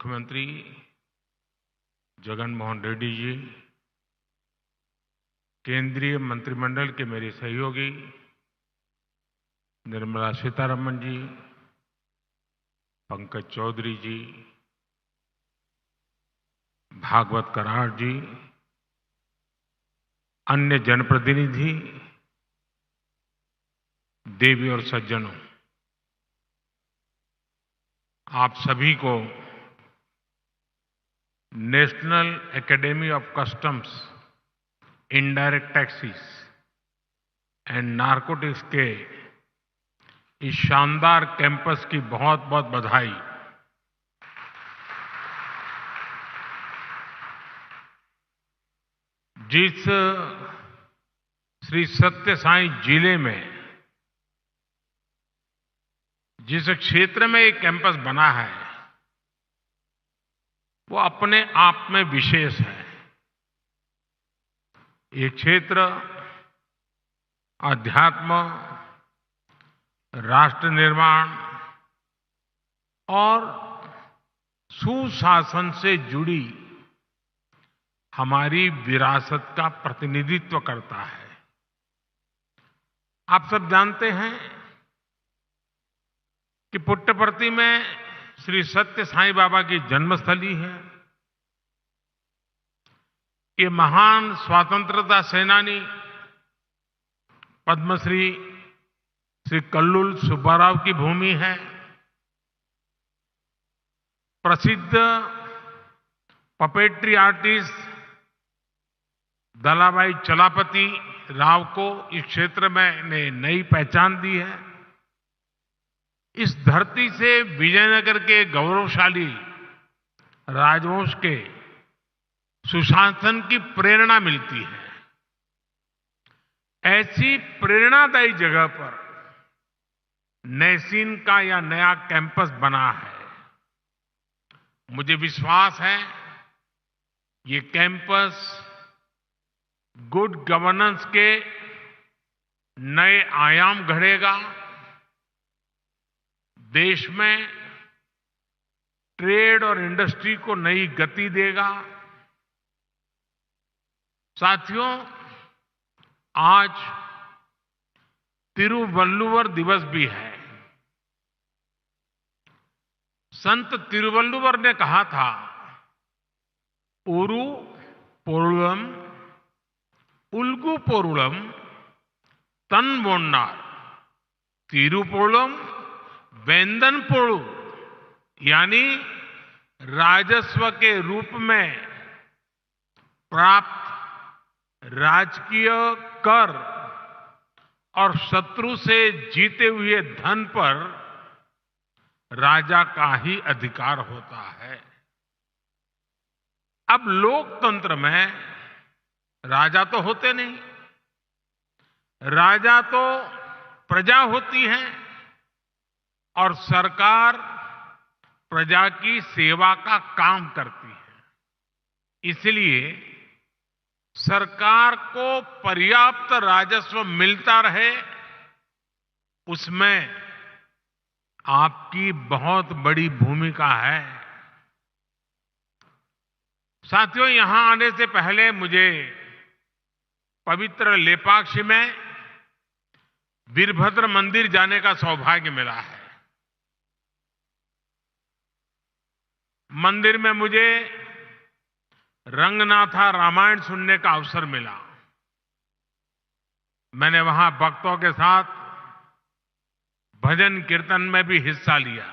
मुख्यमंत्री जगन मोहन रेड्डी जी, केंद्रीय मंत्रिमंडल के मेरे सहयोगी निर्मला सीतारमण जी, पंकज चौधरी जी, भागवत कराड़ जी, अन्य जनप्रतिनिधि, देवी और सज्जनों, आप सभी को national academy of customs, indirect taxes and narcotics के इस शानदार कैंपस की बहुत बहुत बधाई। जिस श्री सत्य साई जिले में जिस क्षेत्र में एक कैंपस बना है वो अपने आप में विशेष है। ये क्षेत्र अध्यात्म, राष्ट्र निर्माण और सुशासन से जुड़ी हमारी विरासत का प्रतिनिधित्व करता है। आप सब जानते हैं कि पुट्टपर्ती में श्री सत्य साईं बाबा की जन्मस्थली है। ये महान स्वतंत्रता सेनानी पद्मश्री श्री कल्लुल सुब्बाराव की भूमि है। प्रसिद्ध पपेट्री आर्टिस्ट दलाभाई चलापति राव को इस क्षेत्र में ने नई पहचान दी है। इस धरती से विजयनगर के गौरवशाली राजवंश के सुशासन की प्रेरणा मिलती है। ऐसी प्रेरणादायी जगह पर नैसीन का यह नया कैंपस बना है। मुझे विश्वास है ये कैंपस गुड गवर्नेंस के नए आयाम गढ़ेगा, देश में ट्रेड और इंडस्ट्री को नई गति देगा। साथियों, आज तिरुवल्लुवर दिवस भी है। संत तिरुवल्लुवर ने कहा था, उरु पोरुलम उल्गु पोरुलम तन्वोन्नार तिरुपोलम वेंदन पोळु, यानी राजस्व के रूप में प्राप्त राजकीय कर और शत्रु से जीते हुए धन पर राजा का ही अधिकार होता है। अब लोकतंत्र में राजा तो होते नहीं, राजा तो प्रजा होती है और सरकार प्रजा की सेवा का काम करती है। इसलिए सरकार को पर्याप्त राजस्व मिलता रहे, उसमें आपकी बहुत बड़ी भूमिका है। साथियों, यहां आने से पहले मुझे पवित्र लेपाक्षी में वीरभद्र मंदिर जाने का सौभाग्य मिला है। मंदिर में मुझे रंगनाथा रामायण सुनने का अवसर मिला। मैंने वहां भक्तों के साथ भजन कीर्तन में भी हिस्सा लिया।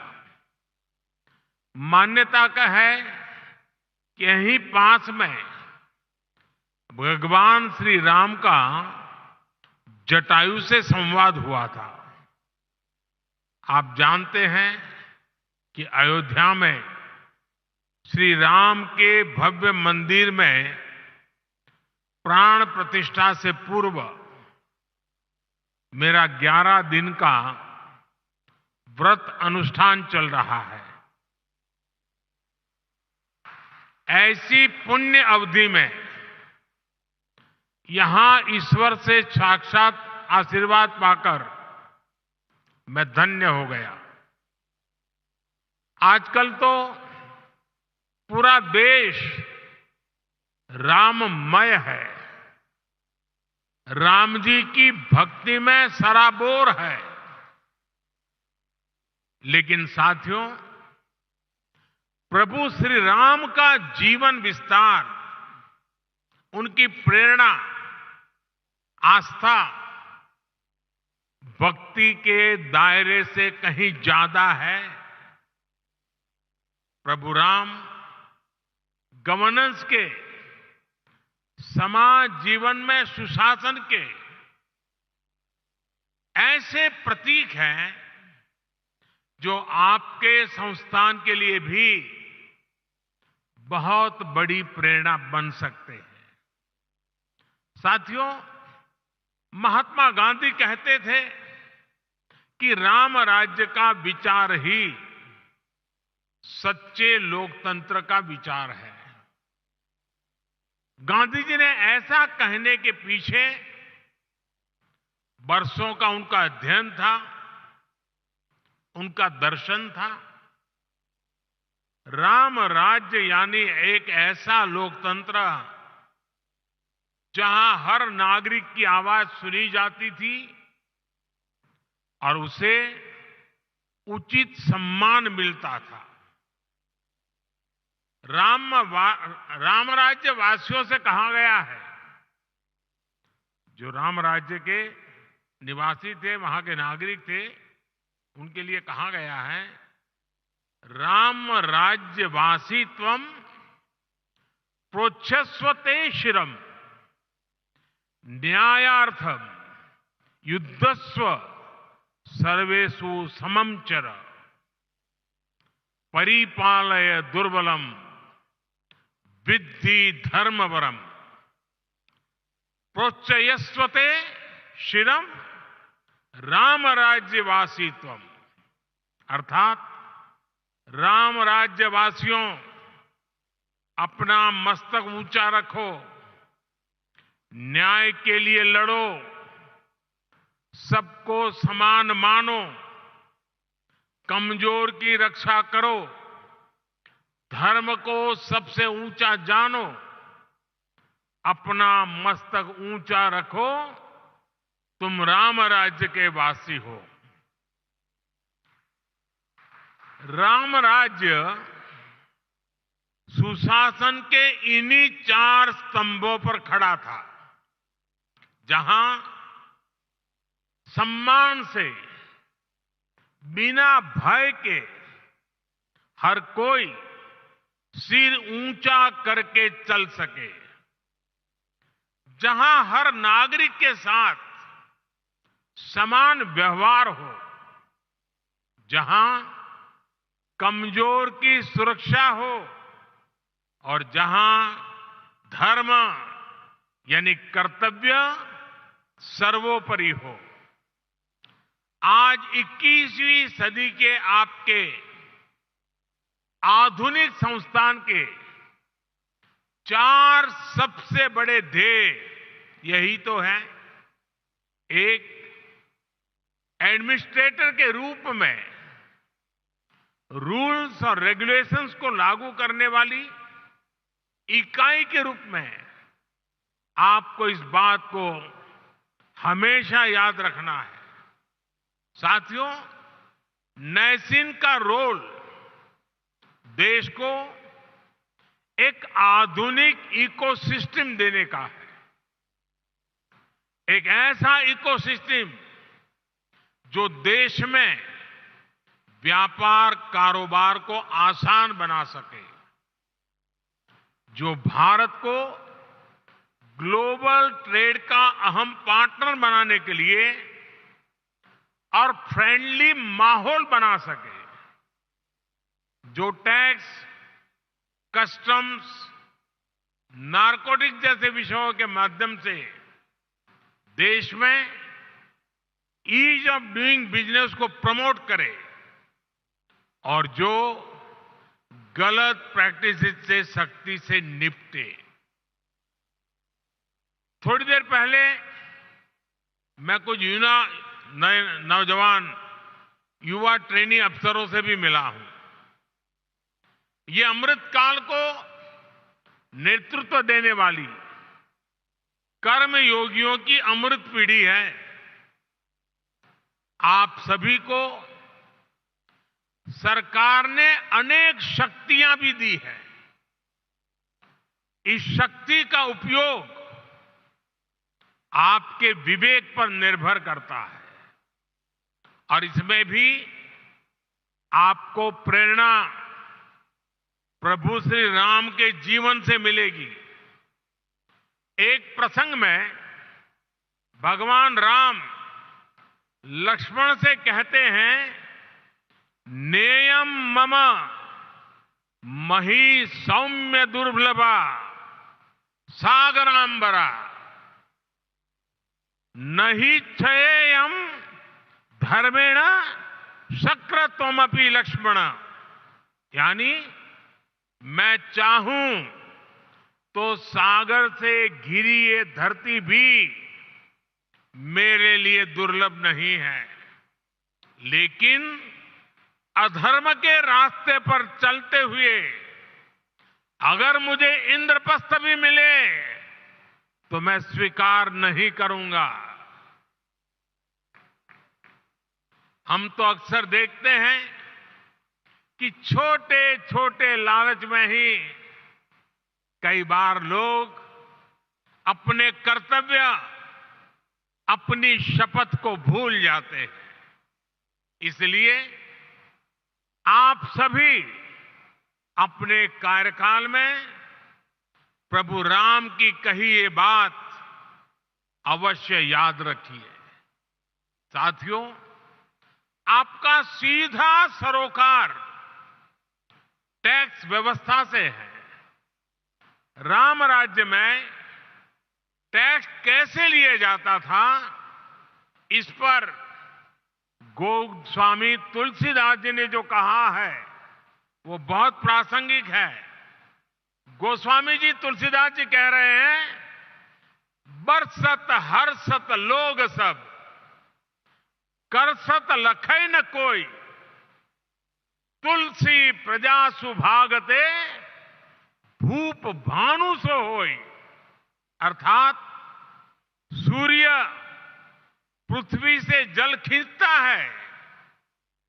मान्यता का है कि यहीं पास में भगवान श्री राम का जटायु से संवाद हुआ था। आप जानते हैं कि अयोध्या में श्री राम के भव्य मंदिर में प्राण प्रतिष्ठा से पूर्व मेरा 11 दिन का व्रत अनुष्ठान चल रहा है। ऐसी पुण्य अवधि में यहां ईश्वर से साक्षात आशीर्वाद पाकर मैं धन्य हो गया। आजकल तो पूरा देश राममय है, राम जी की भक्ति में सराबोर है। लेकिन साथियों, प्रभु श्री राम का जीवन विस्तार, उनकी प्रेरणा, आस्था भक्ति के दायरे से कहीं ज्यादा है। प्रभु राम गवर्नेंस के, समाज जीवन में सुशासन के ऐसे प्रतीक हैं जो आपके संस्थान के लिए भी बहुत बड़ी प्रेरणा बन सकते हैं। साथियों, महात्मा गांधी कहते थे कि राम राज्य का विचार ही सच्चे लोकतंत्र का विचार है। गांधी जी ने ऐसा कहने के पीछे वर्षों का उनका अध्ययन था, उनका दर्शन था। राम राज्य यानी एक ऐसा लोकतंत्र जहां हर नागरिक की आवाज सुनी जाती थी और उसे उचित सम्मान मिलता था। राम राज्य वासियों से कहा गया है, जो राम राज्य के निवासी थे, वहां के नागरिक थे, उनके लिए कहा गया है, राम राज्यवासी त्वम प्रोच्छस्वते शिरम न्यायार्थम युद्धस्व सर्वेषु समम चर परिपालय दुर्बलम विद्धि धर्मवरम प्रोच्चयस्वते शिरम राम राज्यवासीत्वम। अर्थात राम राज्यवासियों, अपना मस्तक ऊंचा रखो, न्याय के लिए लड़ो, सबको समान मानो, कमजोर की रक्षा करो, धर्म को सबसे ऊंचा जानो, अपना मस्तक ऊंचा रखो, तुम राम राज्य के वासी हो। राम राज्य सुशासन के इन्हीं 4 स्तंभों पर खड़ा था, जहां सम्मान से, बिना भय के हर कोई सिर ऊंचा करके चल सके, जहां हर नागरिक के साथ समान व्यवहार हो, जहां कमजोर की सुरक्षा हो और जहां धर्म यानी कर्तव्य सर्वोपरि हो। आज 21वीं सदी के आपके आधुनिक संस्थान के 4 सबसे बड़े ध्येय यही तो है। एक, एडमिनिस्ट्रेटर के रूप में रूल्स और रेगुलेशंस को लागू करने वाली इकाई के रूप में आपको इस बात को हमेशा याद रखना है। साथियों, नैसिन का रोल देश को एक आधुनिक इकोसिस्टम देने का है। एक ऐसा इकोसिस्टम जो देश में व्यापार कारोबार को आसान बना सके, जो भारत को ग्लोबल ट्रेड का अहम पार्टनर बनाने के लिए और फ्रेंडली माहौल बना सके, जो टैक्स, कस्टम्स, नारकोटिक्स जैसे विषयों के माध्यम से देश में ईज ऑफ डूइंग बिजनेस को प्रमोट करे और जो गलत प्रैक्टिसेस से सख्ती से निपटे। थोड़ी देर पहले मैं कुछ नौजवान युवा ट्रेनी अफसरों से भी मिला हूं। ये अमृत काल को नेतृत्व देने वाली कर्म योगियों की अमृत पीढ़ी है। आप सभी को सरकार ने अनेक शक्तियां भी दी है। इस शक्ति का उपयोग आपके विवेक पर निर्भर करता है और इसमें भी आपको प्रेरणा प्रभु श्री राम के जीवन से मिलेगी। एक प्रसंग में भगवान राम लक्ष्मण से कहते हैं, नेयम मम मही सौम्य दुर्लभा सागरांबरा नहि क्षयेयम धर्मेण शक्रत्वमपि लक्ष्मण। यानी मैं चाहूं तो सागर से घिरी ये धरती भी मेरे लिए दुर्लभ नहीं है, लेकिन अधर्म के रास्ते पर चलते हुए अगर मुझे इंद्रप्रस्थ भी मिले तो मैं स्वीकार नहीं करूंगा। हम तो अक्सर देखते हैं कि छोटे छोटे लालच में ही कई बार लोग अपने कर्तव्य, अपनी शपथ को भूल जाते हैं। इसलिए आप सभी अपने कार्यकाल में प्रभु राम की कही ये बात अवश्य याद रखिए। साथियों, आपका सीधा सरोकार टैक्स व्यवस्था से है। राम राज्य में टैक्स कैसे लिया जाता था, इस पर गोस्वामी तुलसीदास जी ने जो कहा है वो बहुत प्रासंगिक है। गोस्वामी जी तुलसीदास जी कह रहे हैं, बरसत हर्षत लोग सब करसत लखै न कोई, तुलसी प्रजा सुभागते भूप भानु सो होई। अर्थात सूर्य पृथ्वी से जल खींचता है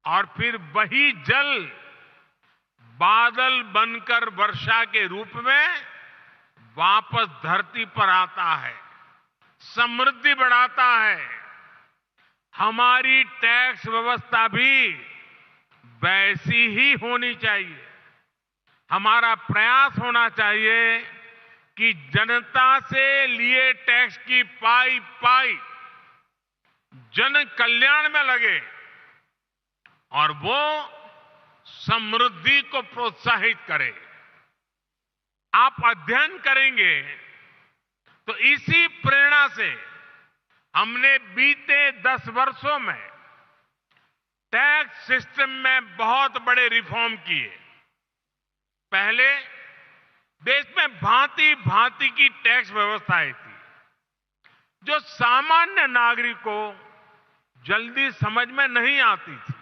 और फिर वही जल बादल बनकर वर्षा के रूप में वापस धरती पर आता है, समृद्धि बढ़ाता है। हमारी टैक्स व्यवस्था भी वैसी ही होनी चाहिए। हमारा प्रयास होना चाहिए कि जनता से लिए टैक्स की पाई पाई जन कल्याण में लगे और वो समृद्धि को प्रोत्साहित करे। आप अध्ययन करेंगे तो इसी प्रेरणा से हमने बीते 10 वर्षों में टैक्स सिस्टम में बहुत बड़े रिफॉर्म किए। पहले देश में भांति भांति की टैक्स व्यवस्थाएं थी जो सामान्य नागरिक को जल्दी समझ में नहीं आती थी।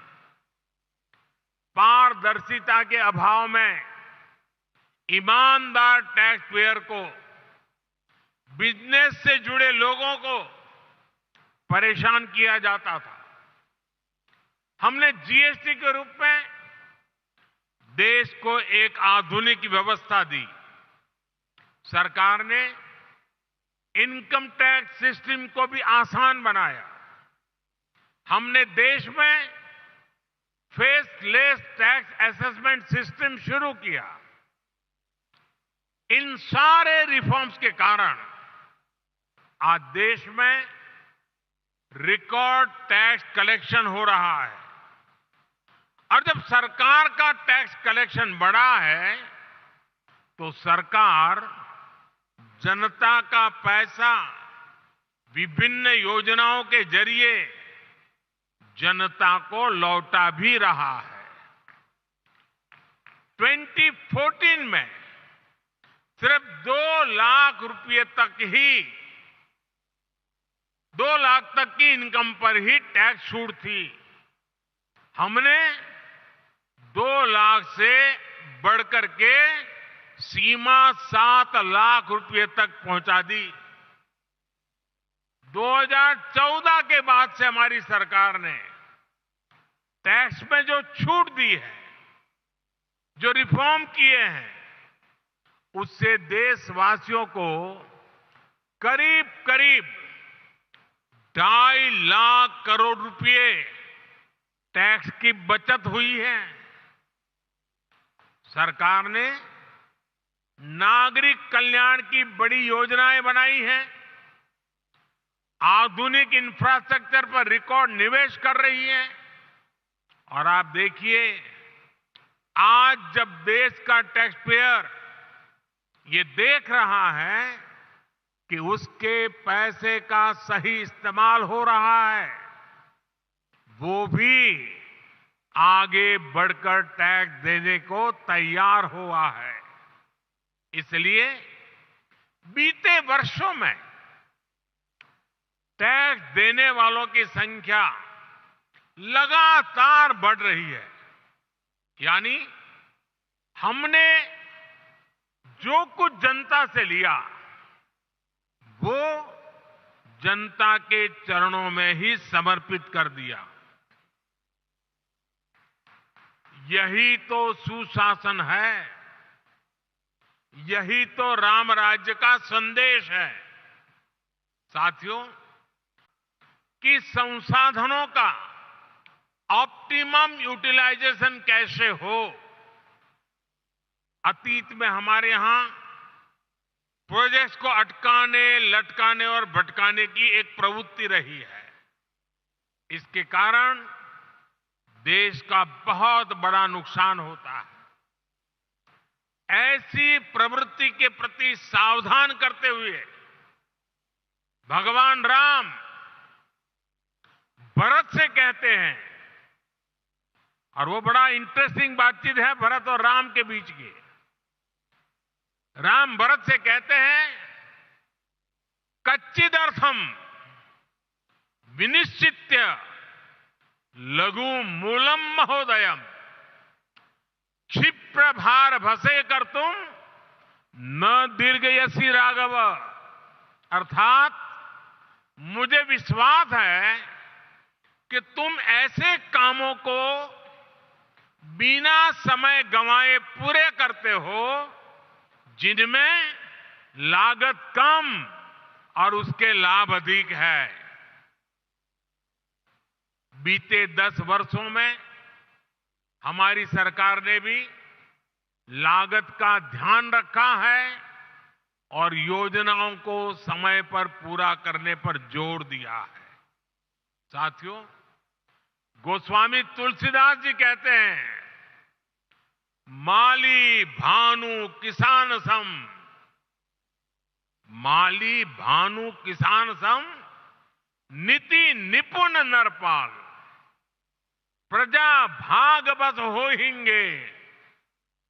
पारदर्शिता के अभाव में ईमानदार टैक्स पेयर को, बिजनेस से जुड़े लोगों को परेशान किया जाता था। हमने जीएसटी के रूप में देश को एक आधुनिक व्यवस्था दी। सरकार ने इनकम टैक्स सिस्टम को भी आसान बनाया। हमने देश में फेसलेस टैक्स असेसमेंट सिस्टम शुरू किया। इन सारे रिफॉर्म्स के कारण आज देश में रिकॉर्ड टैक्स कलेक्शन हो रहा है और जब सरकार का टैक्स कलेक्शन बढ़ा है तो सरकार जनता का पैसा विभिन्न योजनाओं के जरिए जनता को लौटा भी रहा है। 2014 में सिर्फ 2 लाख रुपए तक ही 2 लाख तक की इनकम पर ही टैक्स छूट थी। हमने 2 लाख से बढ़कर के सीमा 7 लाख रुपए तक पहुंचा दी। 2014 के बाद से हमारी सरकार ने टैक्स में जो छूट दी है, जो रिफॉर्म किए हैं, उससे देशवासियों को करीब करीब 2.5 लाख करोड़ रुपए टैक्स की बचत हुई है। सरकार ने नागरिक कल्याण की बड़ी योजनाएं बनाई हैं, आधुनिक इंफ्रास्ट्रक्चर पर रिकॉर्ड निवेश कर रही है। और आप देखिए, आज जब देश का टैक्स पेयर ये देख रहा है कि उसके पैसे का सही इस्तेमाल हो रहा है, वो भी आगे बढ़कर टैक्स देने को तैयार हुआ है। इसलिए बीते वर्षों में टैक्स देने वालों की संख्या लगातार बढ़ रही है। यानी हमने जो कुछ जनता से लिया, वो जनता के चरणों में ही समर्पित कर दिया। यही तो सुशासन है, यही तो राम राज्य का संदेश है। साथियों, कि संसाधनों का ऑप्टिमम यूटिलाइजेशन कैसे हो। अतीत में हमारे यहां प्रोजेक्ट्स को अटकाने, लटकाने और भटकाने की एक प्रवृत्ति रही है। इसके कारण देश का बहुत बड़ा नुकसान होता है। ऐसी प्रवृत्ति के प्रति सावधान करते हुए भगवान राम भरत से कहते हैं, और वो बड़ा इंटरेस्टिंग बातचीत है भरत और राम के बीच की। राम भरत से कहते हैं, कच्चिदर्थम विनिश्चित्य लघु मूलम महोदयम क्षिप्र भार भसे कर तुम न दीर्घयसी राघव। अर्थात मुझे विश्वास है कि तुम ऐसे कामों को बिना समय गंवाए पूरे करते हो जिनमें लागत कम और उसके लाभ अधिक है। बीते 10 वर्षों में हमारी सरकार ने भी लागत का ध्यान रखा है और योजनाओं को समय पर पूरा करने पर जोर दिया है। साथियों, गोस्वामी तुलसीदास जी कहते हैं, माली भानु किसान सम, माली भानु किसान सम नीति निपुण नरपाल, प्रजा भाग बस होहिंगे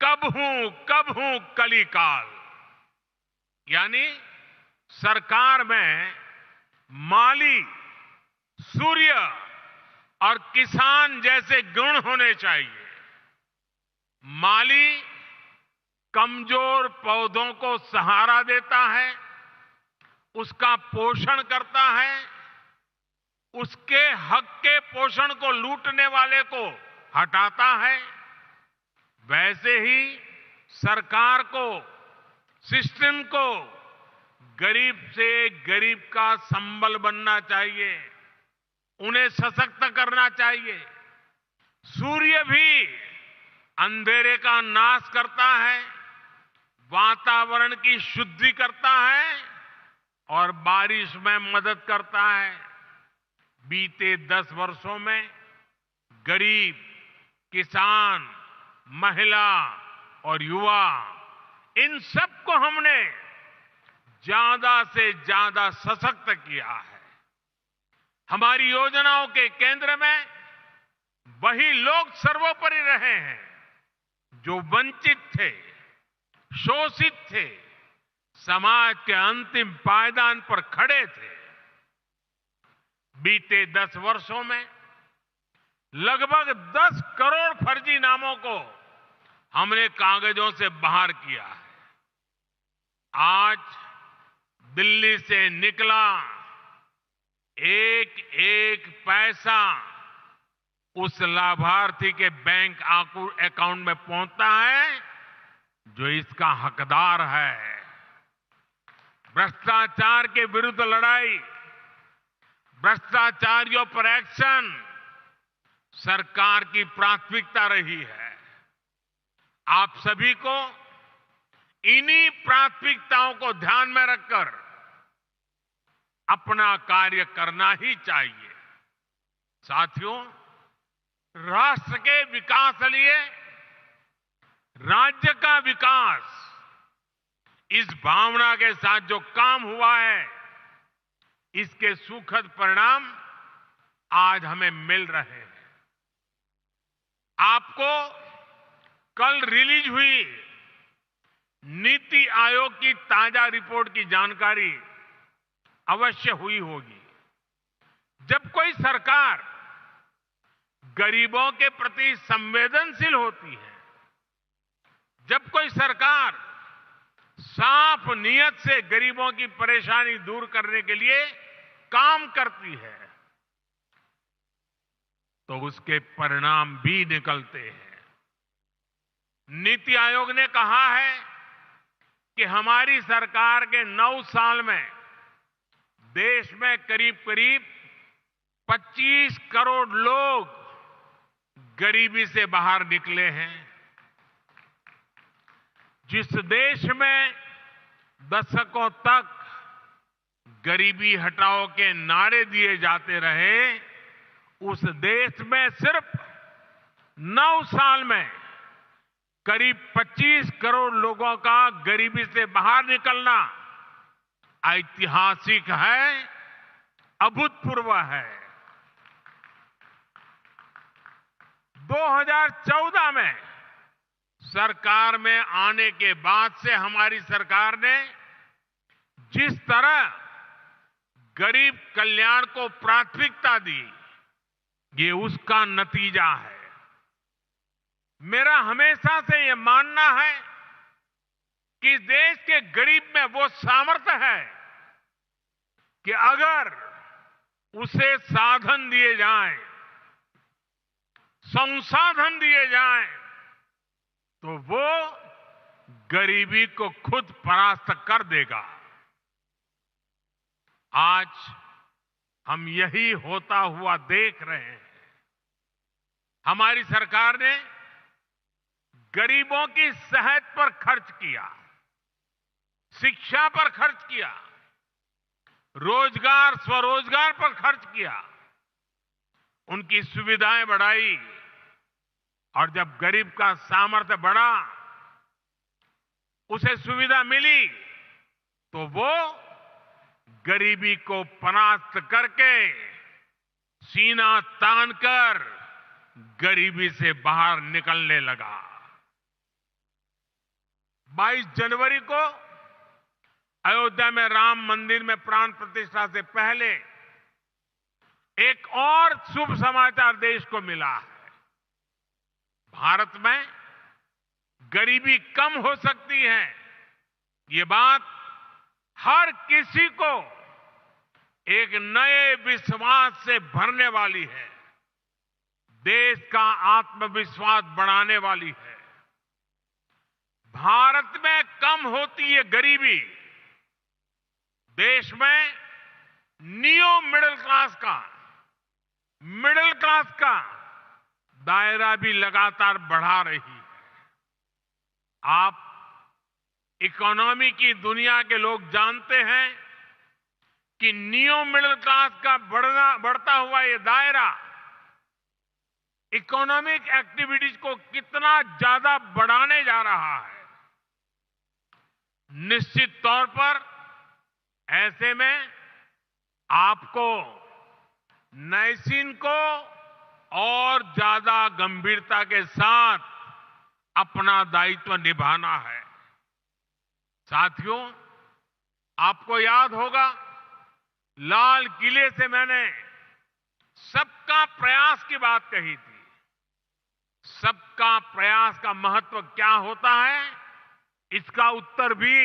कबहू कलिकाल। यानी सरकार में माली, सूर्य और किसान जैसे गुण होने चाहिए। माली कमजोर पौधों को सहारा देता है, उसका पोषण करता है, उसके हक के पोषण को लूटने वाले को हटाता है। वैसे ही सरकार को, सिस्टम को गरीब से गरीब का संबल बनना चाहिए, उन्हें सशक्त करना चाहिए। सूर्य भी अंधेरे का नाश करता है, वातावरण की शुद्धि करता है और बारिश में मदद करता है। बीते 10 वर्षों में गरीब, किसान, महिला और युवा, इन सबको हमने ज्यादा से ज्यादा सशक्त किया है। हमारी योजनाओं के केंद्र में वही लोग सर्वोपरि रहे हैं जो वंचित थे, शोषित थे, समाज के अंतिम पायदान पर खड़े थे। बीते 10 वर्षों में लगभग 10 करोड़ फर्जी नामों को हमने कागजों से बाहर किया है। आज दिल्ली से निकला एक एक पैसा उस लाभार्थी के बैंक अकाउंट में पहुंचता है जो इसका हकदार है। भ्रष्टाचार के विरुद्ध लड़ाई, भ्रष्टाचारियों पर एक्शन सरकार की प्राथमिकता रही है। आप सभी को इन्हीं प्राथमिकताओं को ध्यान में रखकर अपना कार्य करना ही चाहिए। साथियों, राष्ट्र के विकास के लिए राज्य का विकास, इस भावना के साथ जो काम हुआ है, इसके सुखद परिणाम आज हमें मिल रहे हैं। आपको कल रिलीज हुई नीति आयोग की ताजा रिपोर्ट की जानकारी अवश्य हुई होगी। जब कोई सरकार गरीबों के प्रति संवेदनशील होती है, जब कोई सरकार साफ नीयत से गरीबों की परेशानी दूर करने के लिए काम करती है, तो उसके परिणाम भी निकलते हैं। नीति आयोग ने कहा है कि हमारी सरकार के 9 साल में देश में करीब करीब 25 करोड़ लोग गरीबी से बाहर निकले हैं। जिस देश में दशकों तक गरीबी हटाओ के नारे दिए जाते रहे, उस देश में सिर्फ 9 साल में करीब 25 करोड़ लोगों का गरीबी से बाहर निकलना ऐतिहासिक है, अभूतपूर्व है। 2014 में सरकार में आने के बाद से हमारी सरकार ने जिस तरह गरीब कल्याण को प्राथमिकता दी, ये उसका नतीजा है। मेरा हमेशा से ये मानना है कि देश के गरीब में वो सामर्थ्य है कि अगर उसे साधन दिए जाएं, संसाधन दिए जाएं, तो वो गरीबी को खुद परास्त कर देगा। आज हम यही होता हुआ देख रहे हैं। हमारी सरकार ने गरीबों की सेहत पर खर्च किया, शिक्षा पर खर्च किया, रोजगार स्वरोजगार पर खर्च किया, उनकी सुविधाएं बढ़ाई, और जब गरीब का सामर्थ्य बढ़ा, उसे सुविधा मिली, तो वो गरीबी को परास्त करके सीना तानकर गरीबी से बाहर निकलने लगा। 22 जनवरी को अयोध्या में राम मंदिर में प्राण प्रतिष्ठा से पहले एक और शुभ समाचार देश को मिला है। भारत में गरीबी कम हो सकती है, ये बात हर किसी को एक नए विश्वास से भरने वाली है, देश का आत्मविश्वास बढ़ाने वाली है। भारत में कम होती है गरीबी, देश में नियो मिडिल क्लास का दायरा भी लगातार बढ़ा रही है। आप इकोनॉमी की दुनिया के लोग जानते हैं कि नियो मिडिल क्लास का बढ़ता हुआ ये दायरा इकोनॉमिक एक्टिविटीज को कितना ज्यादा बढ़ाने जा रहा है। निश्चित तौर पर ऐसे में आपको नैसीन को और ज्यादा गंभीरता के साथ अपना दायित्व निभाना है। साथियों, आपको याद होगा, लाल किले से मैंने सबका प्रयास की बात कही थी। सबका प्रयास का महत्व क्या होता है, इसका उत्तर भी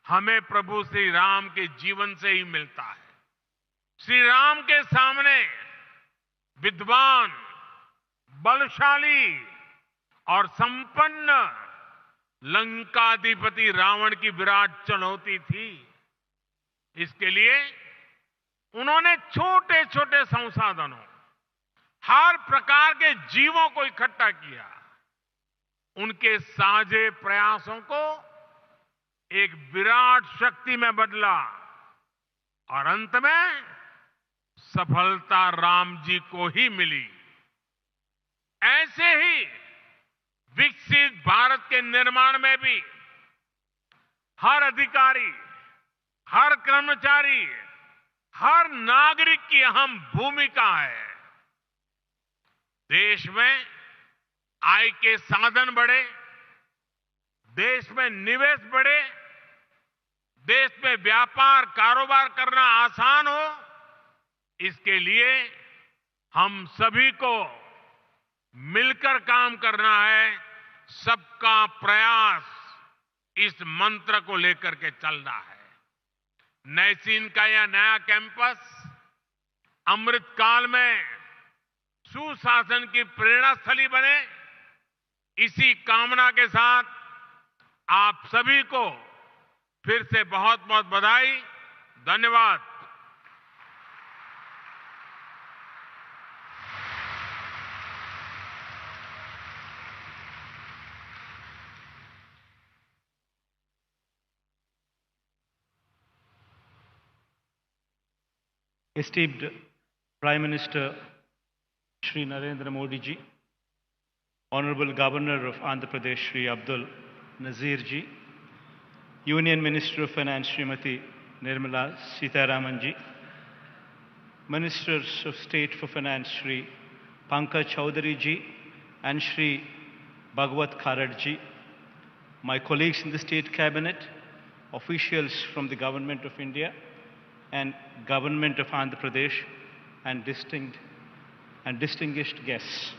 हमें प्रभु श्री राम के जीवन से ही मिलता है। श्री राम के सामने विद्वान, बलशाली और संपन्न लंकाधिपति रावण की विराट चुनौती थी। इसके लिए उन्होंने छोटे छोटे संसाधनों, हर प्रकार के जीवों को इकट्ठा किया। उनके साझे प्रयासों को एक विराट शक्ति में बदला और अंत में सफलता राम जी को ही मिली। ऐसे ही विकसित भारत के निर्माण में भी हर अधिकारी, हर कर्मचारी, हर नागरिक की अहम भूमिका है। देश में आय के साधन बढ़े, देश में निवेश बढ़े, देश में व्यापार कारोबार करना आसान हो, इसके लिए हम सभी को मिलकर काम करना है। सबका प्रयास, इस मंत्र को लेकर के चलना है। नैसीन का यह नया कैंपस अमृत काल में सुशासन की प्रेरणा स्थली बने, इसी कामना के साथ आप सभी को फिर से बहुत बहुत बधाई, धन्यवाद। Esteemed Prime Minister Shri Narendra Modi ji, Honorable Governor of Andhra Pradesh Shri Abdul Nazir ji, Union Minister of Finance Srimati Nirmala Sitharaman ji, Ministers of State for Finance Shri Pankaj Chaudhary ji and Shri Bhagwat Kharad ji, my colleagues in the State Cabinet, officials from the Government of India and Government of Andhra Pradesh, and distinguished guests.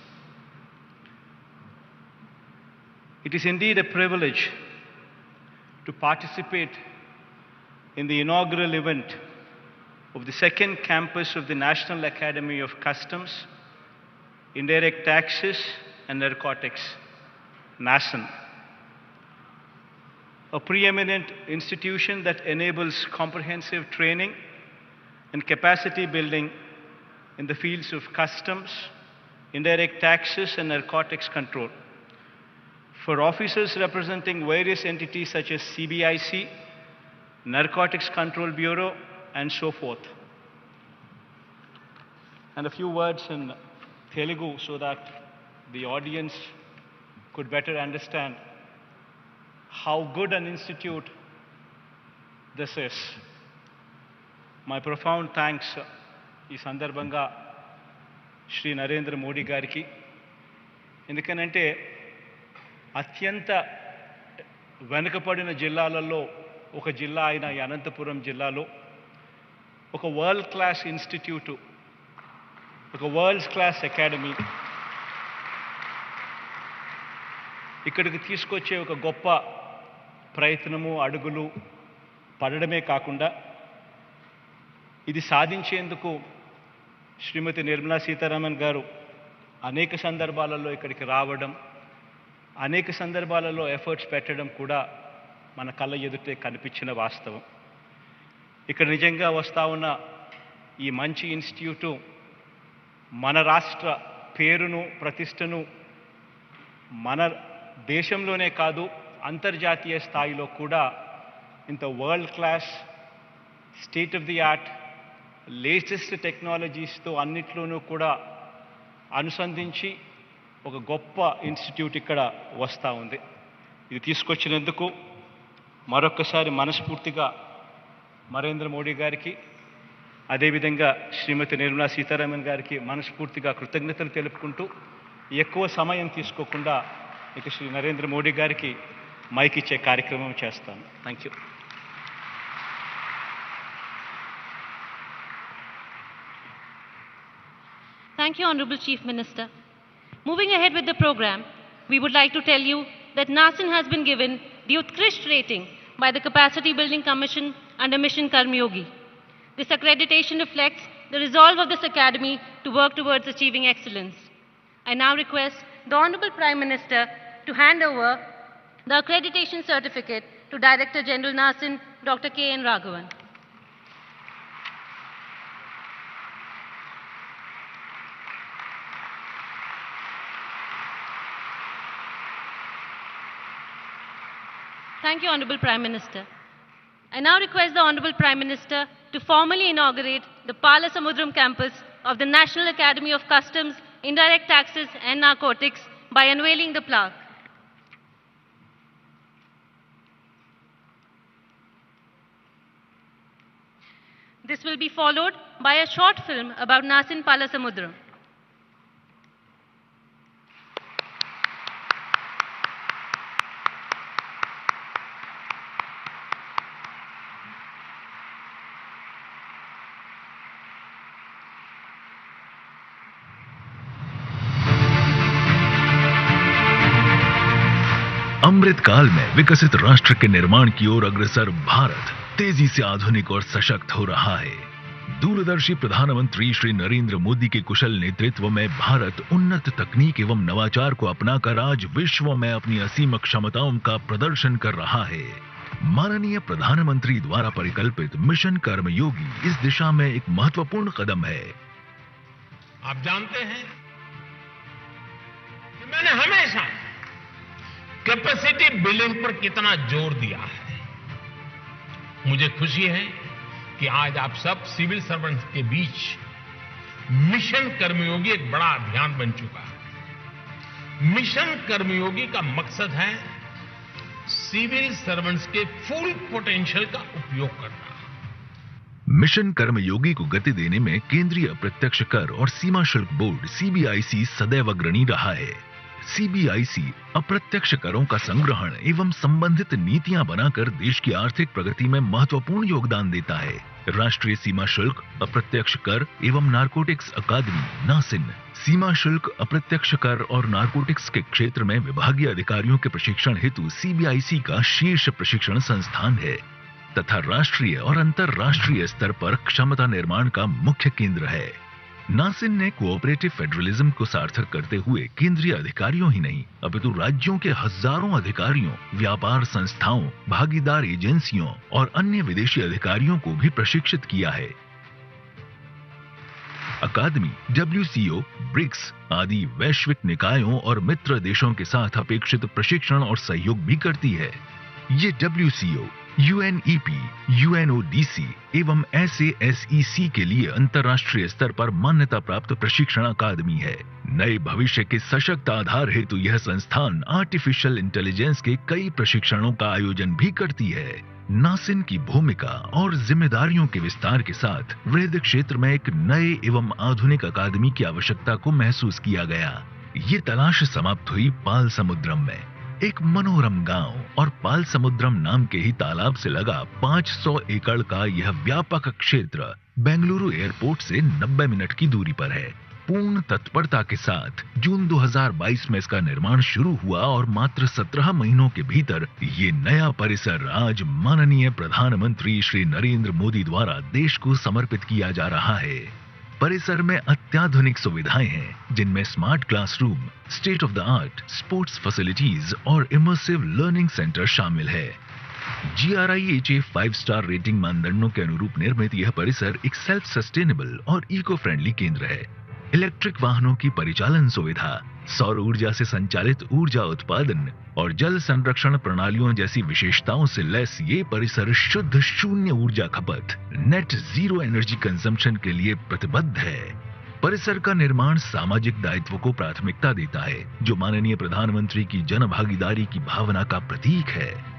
It is indeed a privilege to participate in the inaugural event of the second campus of the National Academy of Customs, Indirect Taxes and Narcotics, NACIN, a preeminent institution that enables comprehensive training and capacity building in the fields of customs, indirect taxes, and narcotics control. For officers representing various entities such as CBIC, Narcotics Control Bureau, and so forth. And a few words in Telugu so that the audience could better understand how good an institute this is. My profound thanks ఈ సందర్భంగా శ్రీ నరేంద్ర మోడీ గారికి. ఎందుకనంటే అత్యంత వెనుకబడిన జిల్లాలలో ఒక జిల్లా అయిన ఈ అనంతపురం జిల్లాలో ఒక వరల్డ్ క్లాస్ ఇన్స్టిట్యూట్, ఒక వరల్డ్ క్లాస్ అకాడమీ ఇక్కడికి తీసుకొచ్చే ఒక గొప్ప ప్రయత్నము, అడుగులు పడడమే కాకుండా ఇది సాధించేందుకు శ్రీమతి నిర్మలా సీతారామన్ గారు అనేక సందర్భాలలో ఇక్కడికి రావడం, అనేక సందర్భాలలో ఎఫర్ట్స్ పెట్టడం కూడా మన కళ్ళ ఎదుటే కనిపించిన వాస్తవం. ఇక్కడ నిజంగా వస్తూ ఉన్న ఈ మంచి ఇన్స్టిట్యూటు మన రాష్ట్ర పేరును, ప్రతిష్టను మన దేశంలోనే కాదు అంతర్జాతీయ స్థాయిలో కూడా ఇంత world class, state of the art, latest టెక్నాలజీస్తో అన్నిట్లోనూ కూడా అనుసంధించి ఒక గొప్ప ఇన్స్టిట్యూట్ ఇక్కడ వస్తూ ఉంది. ఇది తీసుకొచ్చినందుకు మరొక్కసారి మనస్ఫూర్తిగా నరేంద్ర మోడీ గారికి, అదేవిధంగా శ్రీమతి నిర్మలా సీతారామన్ గారికి మనస్ఫూర్తిగా కృతజ్ఞతలు తెలుపుకుంటూ ఎక్కువ సమయం తీసుకోకుండా ఇక శ్రీ నరేంద్ర మోడీ గారికి మైక్ ఇచ్చే కార్యక్రమం చేస్తాను. Thank you. Thank you, Honorable Chief Minister. Moving ahead with the program, we would like to tell you that Nasin has been given the Utkrisht rating by the Capacity Building Commission under Mission Karmyogi. This accreditation reflects the resolve of this academy to work towards achieving excellence. I now request the Honorable Prime Minister to hand over the accreditation certificate to Director General Nasin, Dr. K.N. Raghavan. Thank you, Honorable Prime Minister. I now request the Honorable Prime Minister to formally inaugurate the Palasamudram campus of the National Academy of Customs, Indirect Taxes and Narcotics by unveiling the plaque. This will be followed by a short film about Nasin Palasamudram. अमृत काल में विकसित राष्ट्र के निर्माण की ओर अग्रसर भारत तेजी से आधुनिक और सशक्त हो रहा है। दूरदर्शी प्रधानमंत्री श्री नरेंद्र मोदी के कुशल नेतृत्व में भारत उन्नत तकनीक एवं नवाचार को अपनाकर आज विश्व में अपनी असीम क्षमताओं का प्रदर्शन कर रहा है। माननीय प्रधानमंत्री द्वारा परिकल्पित मिशन कर्मयोगी इस दिशा में एक महत्वपूर्ण कदम है। आप जानते हैं कि मैंने हमेशा कैपेसिटी बिल्डिंग पर कितना जोर दिया है। मुझे खुशी है कि आज आप सब सिविल सर्वेंट्स के बीच मिशन कर्मयोगी एक बड़ा अभियान बन चुका है। मिशन कर्मयोगी का मकसद है सिविल सर्वेंट्स के फुल पोटेंशियल का उपयोग करना। मिशन कर्मयोगी को गति देने में केंद्रीय अप्रत्यक्ष कर और सीमा शुल्क बोर्ड सीबीआईसी सदैव अग्रणी रहा है। सीबीआईसी अप्रत्यक्ष करों का संग्रहण एवं संबंधित नीतियां बनाकर देश की आर्थिक प्रगति में महत्वपूर्ण योगदान देता है। राष्ट्रीय सीमा शुल्क, अप्रत्यक्ष कर एवं नारकोटिक्स अकादमी नासिन सीमा शुल्क, अप्रत्यक्ष कर और नारकोटिक्स के क्षेत्र में विभागीय अधिकारियों के प्रशिक्षण हेतु सीबीआईसी का शीर्ष प्रशिक्षण संस्थान है तथा राष्ट्रीय और अंतर्राष्ट्रीय स्तर पर क्षमता निर्माण का मुख्य केंद्र है। नासिन ने कोऑपरेटिव फेडरलिज्म को सार्थक करते हुए केंद्रीय अधिकारियों ही नहीं अपितु राज्यों के हजारों अधिकारियों, व्यापार संस्थाओं, भागीदार एजेंसियों और अन्य विदेशी अधिकारियों को भी प्रशिक्षित किया है। अकादमी WCO, ब्रिक्स आदि वैश्विक निकायों और मित्र देशों के साथ अपेक्षित प्रशिक्षण और सहयोग भी करती है। ये WCO, UNEP, UNODC एवं SASEC के लिए अंतर्राष्ट्रीय स्तर पर मान्यता प्राप्त प्रशिक्षण अकादमी है। नए भविष्य के सशक्त आधार हेतु यह संस्थान आर्टिफिशियल इंटेलिजेंस के कई प्रशिक्षणों का आयोजन भी करती है। नासिन की भूमिका और जिम्मेदारियों के विस्तार के साथ वृहद क्षेत्र में एक नए एवं आधुनिक अकादमी की आवश्यकता को महसूस किया गया। ये तलाश समाप्त हुई पालसमुद्रम में। एक मनोरम गांव और पालसमुद्रम नाम के ही तालाब से लगा 500 एकड़ का यह व्यापक क्षेत्र बेंगलुरु एयरपोर्ट से 90 मिनट की दूरी पर है। पूर्ण तत्परता के साथ जून 2022 में इसका निर्माण शुरू हुआ और मात्र 17 महीनों के भीतर ये नया परिसर आज माननीय प्रधानमंत्री श्री नरेंद्र मोदी द्वारा देश को समर्पित किया जा रहा है। परिसर में अत्याधुनिक सुविधाएं हैं जिनमें smart classroom, state of the art sports facilities और इमर्सिव लर्निंग सेंटर शामिल है। GRIHA 5 स्टार रेटिंग मानदंडों के अनुरूप निर्मित यह परिसर एक सेल्फ सस्टेनेबल और इको फ्रेंडली केंद्र है। इलेक्ट्रिक वाहनों की परिचालन सुविधा, सौर ऊर्जा से संचालित ऊर्जा उत्पादन और जल संरक्षण प्रणालियों जैसी विशेषताओं से लैस ये परिसर शुद्ध शून्य ऊर्जा खपत, नेट जीरो एनर्जी कंजम्पशन के लिए प्रतिबद्ध है। परिसर का निर्माण सामाजिक दायित्व को प्राथमिकता देता है, जो माननीय प्रधानमंत्री की जन भागीदारी की भावना का प्रतीक है।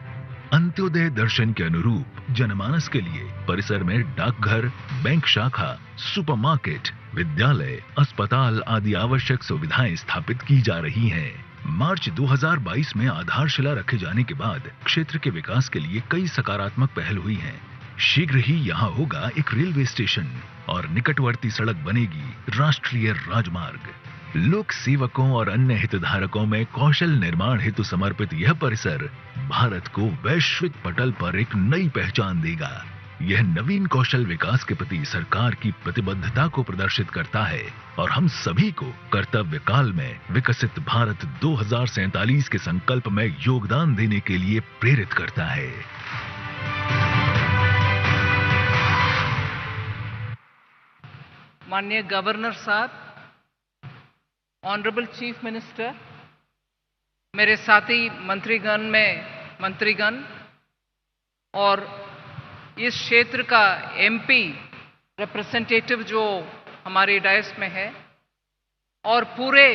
अंत्योदय दर्शन के अनुरूप जनमानस के लिए परिसर में डाकघर, बैंक शाखा, सुपरमार्केट, विद्यालय, अस्पताल आदि आवश्यक सुविधाएं स्थापित की जा रही हैं। मार्च 2022 में आधारशिला रखे जाने के बाद क्षेत्र के विकास के लिए कई सकारात्मक पहल हुई हैं। शीघ्र ही यहाँ होगा एक रेलवे स्टेशन और निकटवर्ती सड़क बनेगी राष्ट्रीय राजमार्ग। लोक सेवकों और अन्य हितधारकों में कौशल निर्माण हेतु समर्पित यह परिसर भारत को वैश्विक पटल पर एक नई पहचान देगा। यह नवीन कौशल विकास के प्रति सरकार की प्रतिबद्धता को प्रदर्शित करता है और हम सभी को कर्तव्य काल में विकसित भारत 2047 के संकल्प में योगदान देने के लिए प्रेरित करता है। माननीय गवर्नर साहब, ऑनरेबल चीफ मिनिस्टर, मेरे साथी मंत्रीगण और इस क्षेत्र का एमपी रिप्रेजेंटेटिव जो हमारे डायस में है और पूरे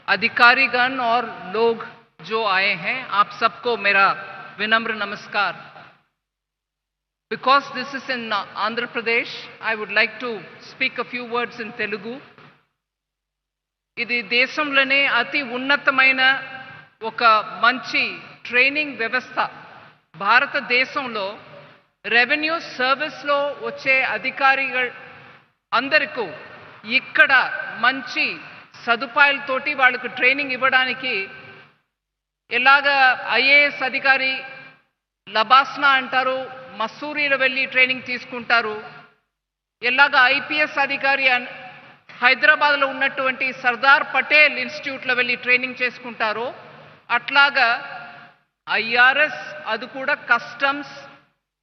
अधिकारीगण और लोग जो आए हैं, आप सबको मेरा विनम्र नमस्कार। Because this is in Andhra Pradesh, I would like to speak a few words in Telugu. ఇది దేశంలోనే అతి ఉన్నతమైన ఒక మంచి ట్రైనింగ్ వ్యవస్థ. భారతదేశంలో రెవెన్యూ సర్వీస్లో వచ్చే అధికారిகள் అందరికీ ఇక్కడ మంచి సదుపాయాలతోటి వాళ్ళకు ట్రైనింగ్ ఇవ్వడానికి ఎలాగ ఐఏఎస్ అధికారి లబాస్నా అంటారు, మసూరీలో వెళ్ళి ట్రైనింగ్ తీసుకుంటారు, ఎలాగ ఐపీఎస్ అధికారి హైదరాబాద్లో ఉన్నటువంటి సర్దార్ పటేల్ ఇన్స్టిట్యూట్లో వెళ్ళి ట్రైనింగ్ చేసుకుంటారో అట్లాగా ఐఆర్ఎస్, అది కూడా కస్టమ్స్,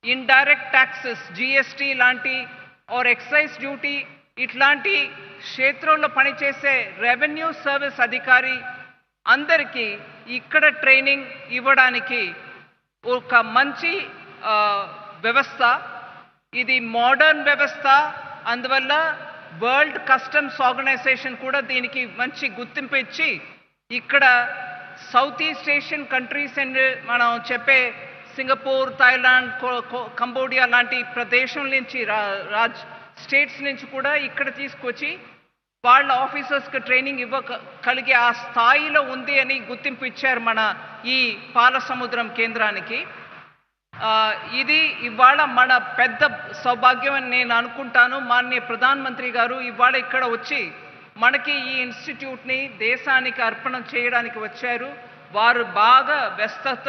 ఇండైరెక్ట్ ట్యాక్సెస్, జిఎస్టీ లాంటి ఆర్ ఎక్సైజ్ డ్యూటీ ఇట్లాంటి క్షేత్రంలో పనిచేసే రెవెన్యూ సర్వీస్ అధికారి అందరికీ ఇక్కడ ట్రైనింగ్ ఇవ్వడానికి ఒక మంచి వ్యవస్థ. ఇది మోడర్న్ వ్యవస్థ. అందువల్ల వరల్డ్ కస్టమ్స్ ఆర్గనైజేషన్ కూడా దీనికి మంచి గుర్తింపు ఇచ్చి ఇక్కడ south east Asian countries and మనం చెప్పే సింగపూర్, థాయిలాండ్, కంబోడియా లాంటి ప్రదేశం నుంచి స్టేట్స్ నుంచి కూడా ఇక్కడ తీసుకొచ్చి వాళ్ళ ఆఫీసర్స్కి ట్రైనింగ్ ఇవ్వగలిగే ఆ స్థాయిలో ఉంది అని గుర్తింపు ఇచ్చారు మన ఈ పాలసముద్రం కేంద్రానికి. ఇది ఇవాళ మన పెద్ద సౌభాగ్యం అని నేను అనుకుంటాను. మాననీయ ప్రధానమంత్రి గారు ఇవాళ ఇక్కడ వచ్చి మనకి ఈ ఇన్స్టిట్యూట్ని దేశానికి అర్పణ చేయడానికి వచ్చారు. వారు బాగా వ్యస్తత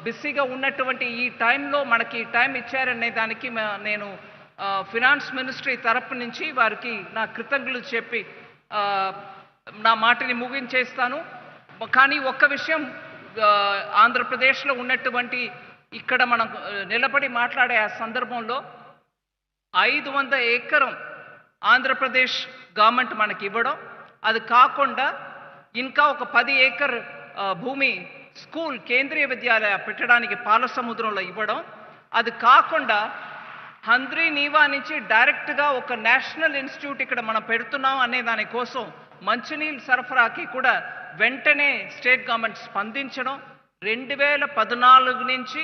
బిజీగా ఉన్నటువంటి ఈ టైంలో మనకి టైం ఇచ్చారనే దానికి నేను ఫినాన్స్ మినిస్ట్రీ తరపు నుంచి వారికి నా కృతజ్ఞతలు చెప్పి నా మాటని ముగించేస్తాను. కానీ ఒక్క విషయం, ఆంధ్రప్రదేశ్లో ఉన్నటువంటి ఇక్కడ మనం నిలబడి మాట్లాడే ఆ సందర్భంలో 500 ఎకరం ఆంధ్రప్రదేశ్ గవర్నమెంట్ మనకి ఇవ్వడం, అది కాకుండా ఇంకా ఒక 10 ఏకర్ భూమి స్కూల్ కేంద్రీయ విద్యాలయ పెట్టడానికి పాలసముద్రంలో ఇవ్వడం, అది కాకుండా హంద్రీ నీవా నుంచి డైరెక్ట్గా ఒక నేషనల్ ఇన్స్టిట్యూట్ ఇక్కడ మనం పెడుతున్నాం అనే దానికోసం మంచినీళ్ళు సరఫరాకి కూడా వెంటనే స్టేట్ గవర్నమెంట్ స్పందించడం, 2014 నుంచి